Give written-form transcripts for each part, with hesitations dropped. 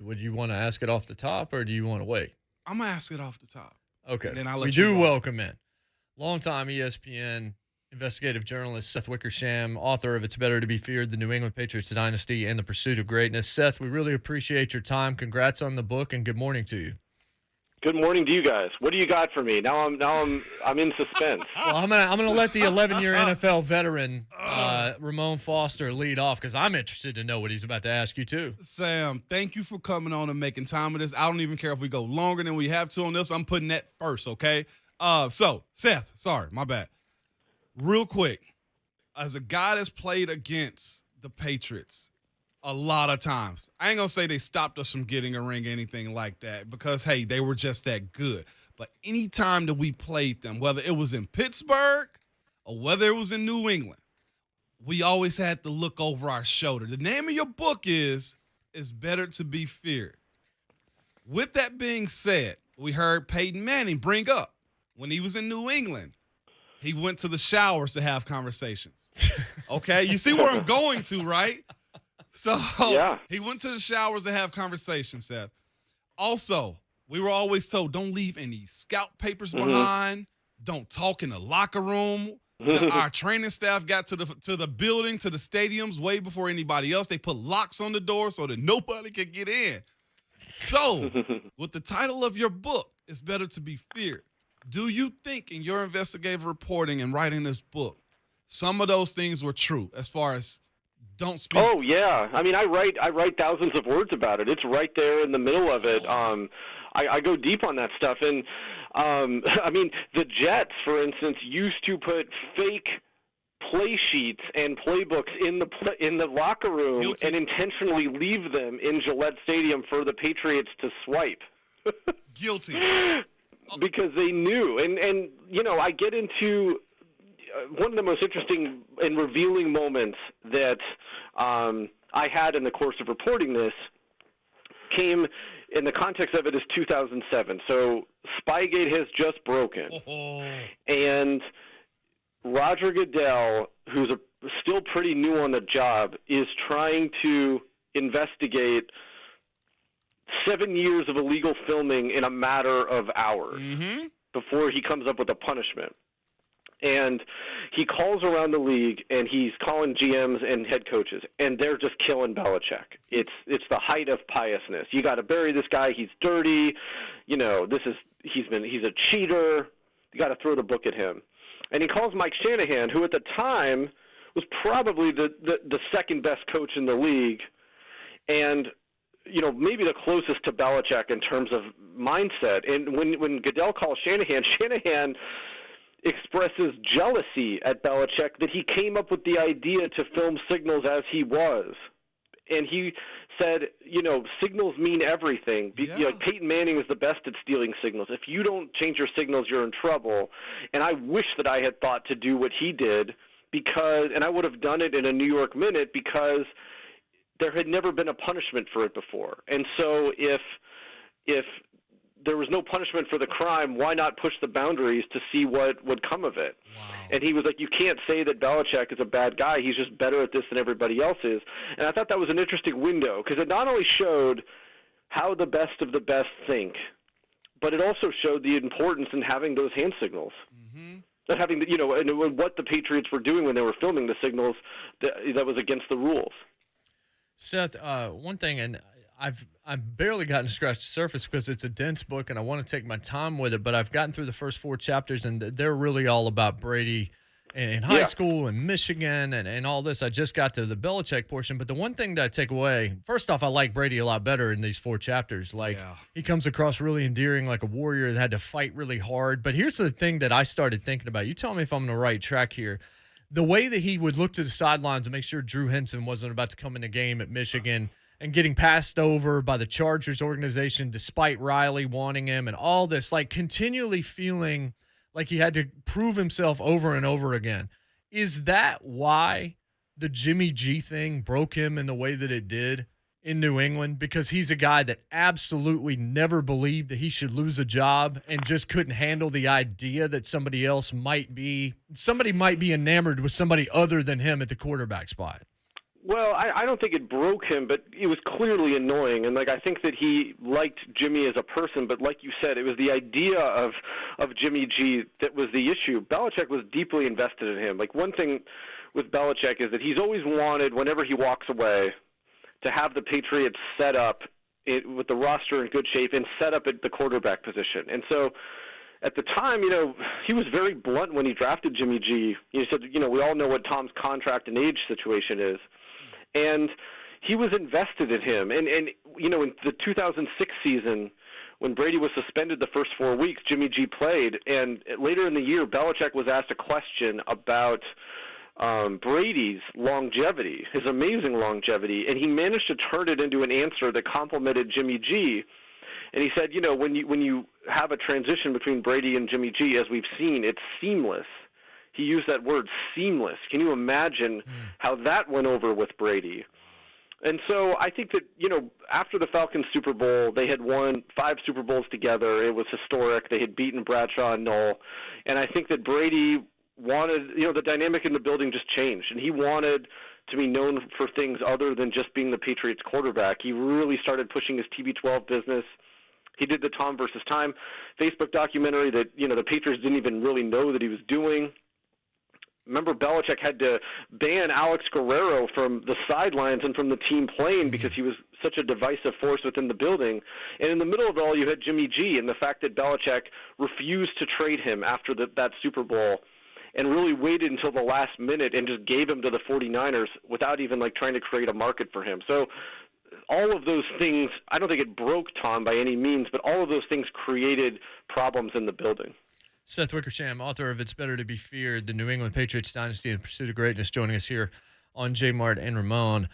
Would you want to ask it off the top, or do you want to wait? I'm going to ask it off the top. Okay. And then I'll let we you do roll. welcome in longtime ESPN investigative journalist Seth Wickersham, author of It's Better to Be Feared, The New England Patriots Dynasty and the Pursuit of Greatness. Seth, we really appreciate your time. Congrats on the book, and good morning to you. Good morning to you guys. What do you got for me? Now I'm in suspense. Well, I'm gonna let the 11-year NFL veteran Ramon Foster lead off because I'm interested to know what he's about to ask you too. Sam, thank you for coming on and making time of this. I don't even care if we go longer than we have to on this. I'm putting that first, okay? So Seth, sorry, my bad. Real quick, as a guy that's played against the Patriots a lot of times, I ain't gonna say they stopped us from getting a ring or anything like that because, hey, they were just that good. But anytime that we played them, whether it was in Pittsburgh or whether it was in New England, we always had to look over our shoulder. The name of your book is It's Better to Be Feared. With that being said, we heard Peyton Manning bring up when he was in New England, he went to the showers to have conversations. Okay, you see where I'm going to, right? So Yeah. He went to the showers to have conversations, Seth. Also, we were always told, don't leave any scout papers behind. Don't talk in the locker room. Our training staff got to the building, to the stadiums way before anybody else. They put locks on the door so that nobody could get in. So, with the title of your book, It's Better to Be Feared, do you think in your investigative reporting and writing this book, some of those things were true as far as don't speak? Oh yeah, I mean I write thousands of words about it. It's right there in the middle of it. I go deep on that stuff, and I mean the Jets, for instance, used to put fake play sheets and playbooks in the locker room Guilty. and intentionally leave them in Gillette Stadium for the Patriots to swipe. Guilty. Because they knew, and you know, I get into one of the most interesting and revealing moments that I had in the course of reporting this came in the context of it is 2007. So Spygate has just broken, and Roger Goodell, who's still pretty new on the job, is trying to investigate 7 years of illegal filming in a matter of hours before he comes up with a punishment. And he calls around the league, and he's calling GMs and head coaches, and they're just killing Belichick. It's the height of piousness. You got to bury this guy. He's dirty. You know, he's a cheater. You got to throw the book at him. And he calls Mike Shanahan, who at the time was probably the second best coach in the league, and you know, maybe the closest to Belichick in terms of mindset. And when Goodell calls Shanahan, Shanahan expresses jealousy at Belichick that he came up with the idea to film signals as he was. And he said, you know, signals mean everything. Yeah. You know, Peyton Manning is the best at stealing signals. If you don't change your signals, you're in trouble. And I wish that I had thought to do what he did and I would have done it in a New York Minute because there had never been a punishment for it before. And so if there was no punishment for the crime, why not push the boundaries to see what would come of it? Wow. And he was like, you can't say that Belichick is a bad guy. He's just better at this than everybody else is. And I thought that was an interesting window because it not only showed how the best of the best think, but it also showed the importance in having those hand signals. And having, you know, and what the Patriots were doing when they were filming the signals that was against the rules. Seth, one thing, and I've barely gotten to scratch the surface because it's a dense book and I want to take my time with it, but I've gotten through the first 4 chapters and they're really all about Brady in high school and Michigan and all this. I just got to the Belichick portion, but the one thing that I take away, first off, I like Brady a lot better in these 4 chapters. Like, he comes across really endearing, like a warrior that had to fight really hard. But here's the thing that I started thinking about. You tell me if I'm on the right track here. The way that he would look to the sidelines to make sure Drew Henson wasn't about to come in the game at Michigan and getting passed over by the Chargers organization despite Riley wanting him and all this, like continually feeling like he had to prove himself over and over again. Is that why the Jimmy G thing broke him in the way that it did in New England? Because he's a guy that absolutely never believed that he should lose a job and just couldn't handle the idea that somebody might be enamored with somebody other than him at the quarterback spot. Well, I don't think it broke him, but it was clearly annoying. And, like, I think that he liked Jimmy as a person, but like you said, it was the idea of Jimmy G that was the issue. Belichick was deeply invested in him. Like, one thing with Belichick is that he's always wanted, whenever he walks away, to have the Patriots set up with the roster in good shape and set up at the quarterback position. And so at the time, he was very blunt when he drafted Jimmy G. He said, we all know what Tom's contract and age situation is. And he was invested in him. And in the 2006 season, when Brady was suspended the first 4 weeks, Jimmy G played. And later in the year, Belichick was asked a question about Brady's longevity, his amazing longevity, and he managed to turn it into an answer that complimented Jimmy G. And he said, when you have a transition between Brady and Jimmy G, as we've seen, it's seamless. He used that word, seamless. Can you imagine how that went over with Brady? And so I think that, after the Falcons Super Bowl, they had won 5 Super Bowls together. It was historic. They had beaten Bradshaw and Knoll. And I think that Brady wanted, the dynamic in the building just changed. And he wanted to be known for things other than just being the Patriots quarterback. He really started pushing his TB12 business. He did the Tom versus Time Facebook documentary that, the Patriots didn't even really know that he was doing. Remember, Belichick had to ban Alex Guerrero from the sidelines and from the team playing because he was such a divisive force within the building. And in the middle of it all, you had Jimmy G, and the fact that Belichick refused to trade him after that Super Bowl and really waited until the last minute and just gave him to the 49ers without even trying to create a market for him. So all of those things, I don't think it broke Tom by any means, but all of those things created problems in the building. Seth Wickersham, author of It's Better to Be Feared, The New England Patriots Dynasty and Pursuit of Greatness, joining us here on JMart and Ramon.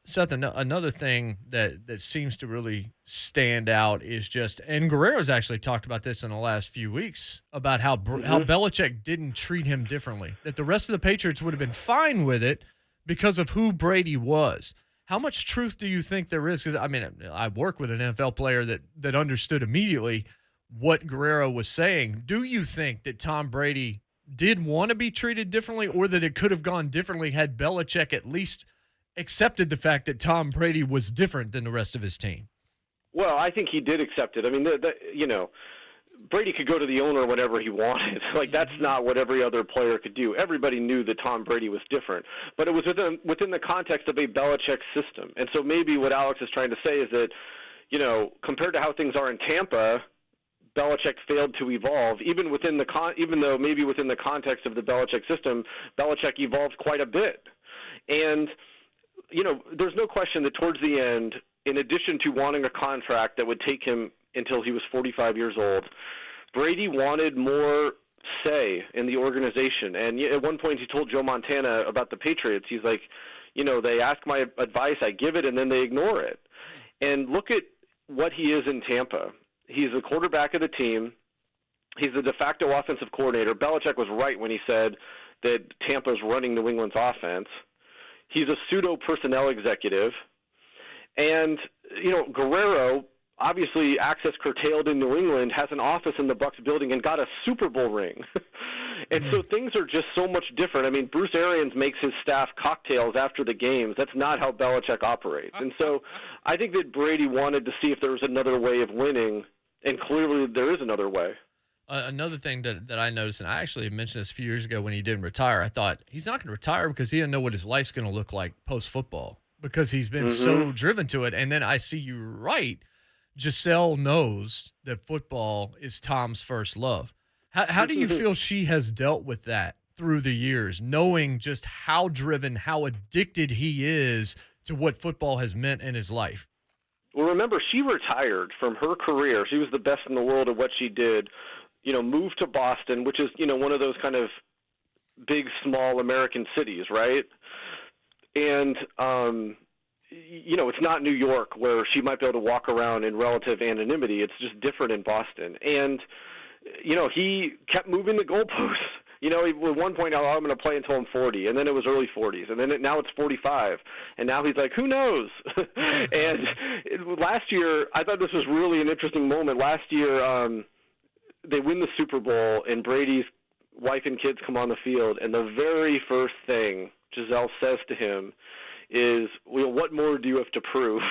Seth, another thing that seems to really stand out is just, and Guerrero's actually talked about this in the last few weeks, about how Belichick didn't treat him differently, that the rest of the Patriots would have been fine with it because of who Brady was. How much truth do you think there is? Because, I work with an NFL player that understood immediately what Guerrero was saying. Do you think that Tom Brady did want to be treated differently, or that it could have gone differently had Belichick at least accepted the fact that Tom Brady was different than the rest of his team? Well, I think he did accept it. Brady could go to the owner whenever he wanted. That's not what every other player could do. Everybody knew that Tom Brady was different, but it was within the context of a Belichick system. And so maybe what Alex is trying to say is that, compared to how things are in Tampa, Belichick failed to evolve. Even though maybe within the context of the Belichick system, Belichick evolved quite a bit. And there's no question that towards the end, in addition to wanting a contract that would take him until he was 45 years old, Brady wanted more say in the organization. And at one point he told Joe Montana about the Patriots. He's like, they ask my advice, I give it, and then they ignore it. And look at what he is in Tampa. He's the quarterback of the team. He's the de facto offensive coordinator. Belichick was right when he said that Tampa's running New England's offense. He's a pseudo-personnel executive. And, Guerrero, obviously access curtailed in New England, has an office in the Bucs building and got a Super Bowl ring. And so things are just so much different. Bruce Arians makes his staff cocktails after the games. That's not how Belichick operates. And so I think that Brady wanted to see if there was another way of winning, and clearly there is another way. Another thing that I noticed, and I actually mentioned this a few years ago when he didn't retire, I thought he's not going to retire because he didn't know what his life's going to look like post-football because he's been so driven to it. And then I see you right. Giselle knows that football is Tom's first love. How do you feel she has dealt with that through the years, knowing just how driven, how addicted he is to what football has meant in his life? Well, remember, she retired from her career. She was the best in the world at what she did, moved to Boston, which is, one of those kind of big, small American cities, right? And, it's not New York where she might be able to walk around in relative anonymity. It's just different in Boston. And, he kept moving the goalposts. At one point, I'm going to play until I'm 40, and then it was early 40s, and then now it's 45, and now he's like, who knows? And last year, I thought this was really an interesting moment. Last year, they win the Super Bowl, and Brady's wife and kids come on the field, and the very first thing Giselle says to him is, well, what more do you have to prove?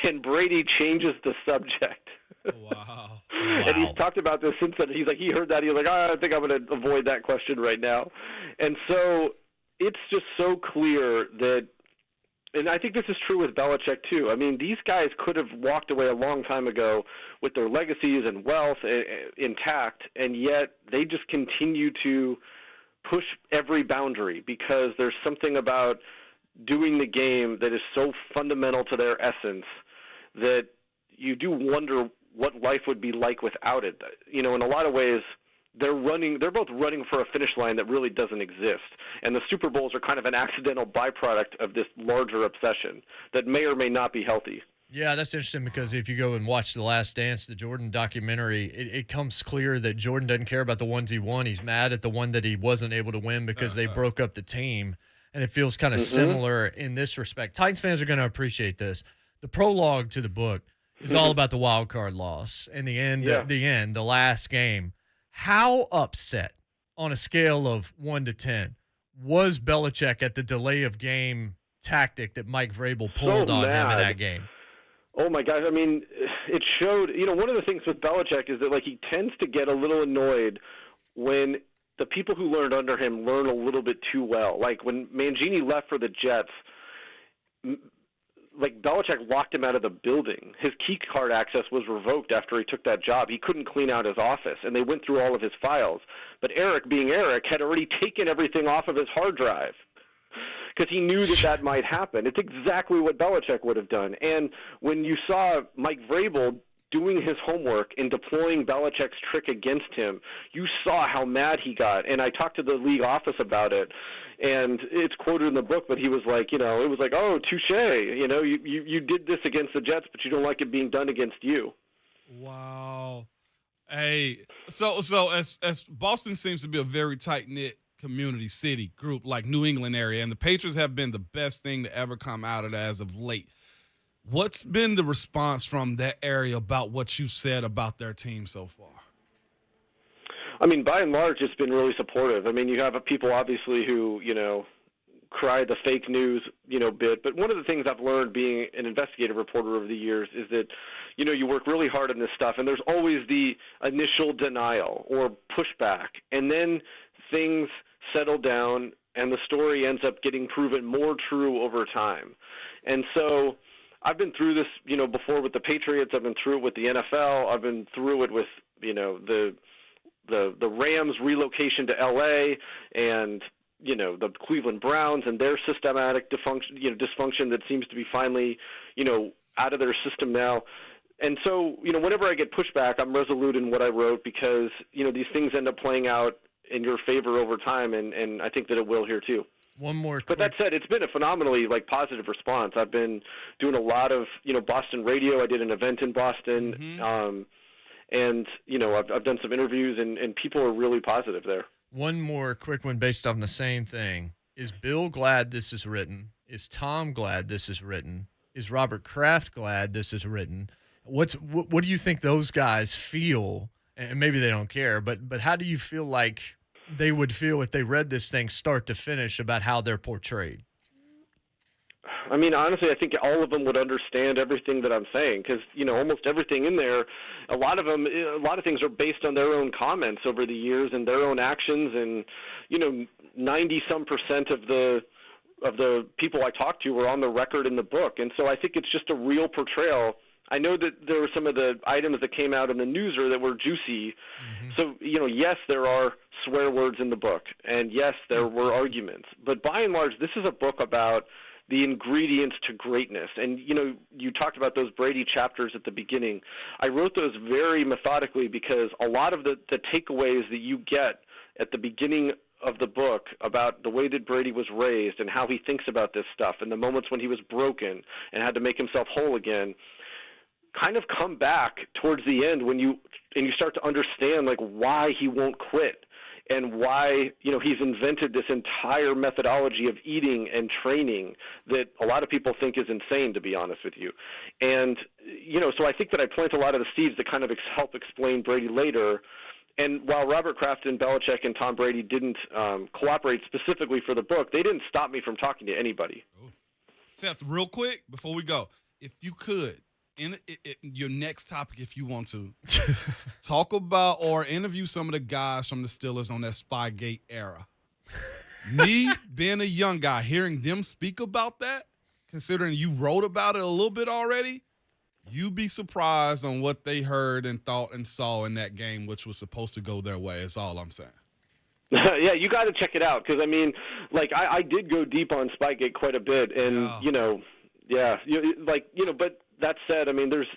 And Brady changes the subject. Wow. And he's talked about this since then. He's like, he heard that. He was like, I think I'm going to avoid that question right now. And so it's just so clear that, and I think this is true with Belichick too. I mean, these guys could have walked away a long time ago with their legacies and wealth intact, and yet they just continue to push every boundary because there's something about doing the game that is so fundamental to their essence that you do wonder what life would be like without it. In a lot of ways, they're both running for a finish line that really doesn't exist. And the Super Bowls are kind of an accidental byproduct of this larger obsession that may or may not be healthy. Yeah, that's interesting because if you go and watch The Last Dance, the Jordan documentary, it comes clear that Jordan doesn't care about the ones he won. He's mad at the one that he wasn't able to win because they broke up the team. And it feels kind of similar in this respect. Titans fans are going to appreciate this. The prologue to the book is all about the wild card loss and the last game. How upset on a scale of 1 to 10 was Belichick at the delay of game tactic that Mike Vrabel pulled on him in that game? Oh my gosh! I mean, it showed. One of the things with Belichick is that he tends to get a little annoyed when the people who learned under him learn a little bit too well. Like when Mangini left for the Jets, Belichick locked him out of the building. His key card access was revoked after he took that job. He couldn't clean out his office, and they went through all of his files. But Eric, being Eric, had already taken everything off of his hard drive because he knew that might happen. It's exactly what Belichick would have done. And when you saw Mike Vrabel doing his homework and deploying Belichick's trick against him, you saw how mad he got. And I talked to the league office about it, and it's quoted in the book, but he was like, it was like, oh, touche. You did this against the Jets, but you don't like it being done against you. Wow. Hey, so as Boston seems to be a very tight-knit community, city, group, like New England area, and the Patriots have been the best thing to ever come out of it as of late. What's been the response from that area about what you said about their team so far? I mean, by and large, it's been really supportive. I mean, you have people obviously who, cry the fake news, bit. But one of the things I've learned being an investigative reporter over the years is that, you work really hard on this stuff, and there's always the initial denial or pushback, and then things settle down, and the story ends up getting proven more true over time. And so I've been through this, before with the Patriots. I've been through it with the NFL. I've been through it with, the Rams relocation to LA and, the Cleveland Browns and their systematic dysfunction that seems to be finally, out of their system now. And so, whenever I get pushback, I'm resolute in what I wrote because, these things end up playing out in your favor over time, and I think that it will here too. One more But that said, it's been a phenomenally positive response. I've been doing a lot of Boston radio. I did an event in Boston, and I've done some interviews, and people are really positive there. One more quick one based on the same thing. Is Bill glad this is written? Is Tom glad this is written? Is Robert Kraft glad this is written? What do you think those guys feel? And maybe they don't care, but how do you feel like they would feel if they read this thing start to finish about how they're portrayed? I mean, honestly, I think all of them would understand everything that I'm saying because, almost everything in there, a lot of things are based on their own comments over the years and their own actions. And, 90-some% of the people I talked to were on the record in the book. And so I think it's just a real portrayal. I know that there were some of the items that came out in the newser that were juicy. So, yes, there are swear words in the book, and yes, there were arguments. But by and large, this is a book about the ingredients to greatness. And, you talked about those Brady chapters at the beginning. I wrote those very methodically because a lot of the takeaways that you get at the beginning of the book about the way that Brady was raised and how he thinks about this stuff and the moments when he was broken and had to make himself whole again kind of come back towards the end when you start to understand why he won't quit and why he's invented this entire methodology of eating and training that a lot of people think is insane, to be honest with you. And so I think that I plant a lot of the seeds that kind of help explain Brady later. And while Robert Kraft and Belichick and Tom Brady didn't cooperate specifically for the book, they didn't stop me from talking to anybody. Seth, real quick before we go, if you could, in your next topic, if you want to, talk about or interview some of the guys from the Steelers on that Spygate era. Me being a young guy, hearing them speak about that, considering you wrote about it a little bit already, you'd be surprised on what they heard and thought and saw in that game, which was supposed to go their way. Is all I'm saying. Yeah, you got to check it out because I mean, like I did go deep on Spygate quite a bit, and But that said, I mean, there's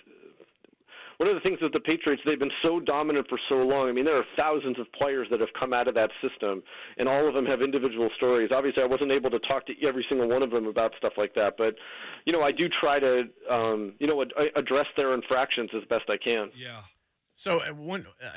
one of the things with the Patriots, they've been so dominant for so long. I mean, there are thousands of players that have come out of that system, and all of them have individual stories. Obviously, I wasn't able to talk to every single one of them about stuff like that, but, I do try to, address their infractions as best I can. Yeah. So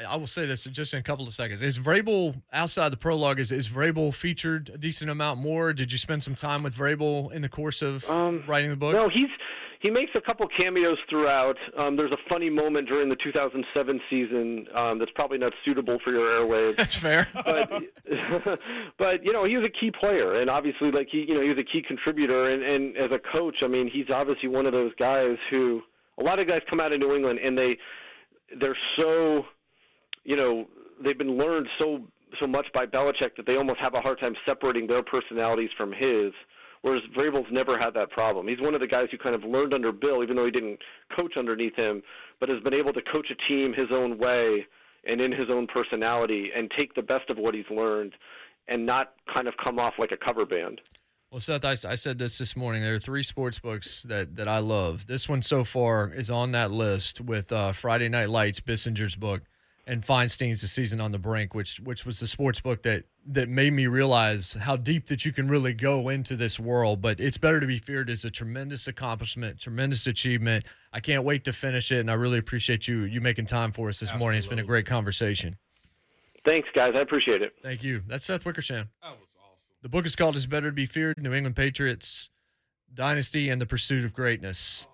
I will say this just in a couple of seconds. Is Vrabel, outside the prologue, is Vrabel featured a decent amount more? Did you spend some time with Vrabel in the course of writing the book? No, he makes a couple cameos throughout. There's a funny moment during the 2007 season that's probably not suitable for your airwaves. That's fair. But he was a key player, and obviously, he was a key contributor. And as a coach, I mean, he's obviously one of those guys who a lot of guys come out of New England and they're so, they've been learned so much by Belichick that they almost have a hard time separating their personalities from his. Whereas Vrabel's never had that problem. He's one of the guys who kind of learned under Bill, even though he didn't coach underneath him, but has been able to coach a team his own way and in his own personality and take the best of what he's learned and not kind of come off like a cover band. Well, Seth, I said this morning. There are 3 sports books that I love. This one so far is on that list with Friday Night Lights, Bissinger's book, and Feinstein's The Season on the Brink, which was the sports book that made me realize how deep that you can really go into this world. But It's Better to Be Feared is a tremendous accomplishment, tremendous achievement. I can't wait to finish it, and I really appreciate you making time for us this morning. It's been a great conversation. Thanks, guys. I appreciate it. Thank you. That's Seth Wickersham. That was awesome. The book is called It's Better to Be Feared, New England Patriots, Dynasty, and the Pursuit of Greatness.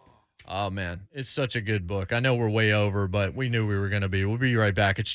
Oh, man, it's such a good book. I know we're way over, but we knew we were going to be. We'll be right back. It's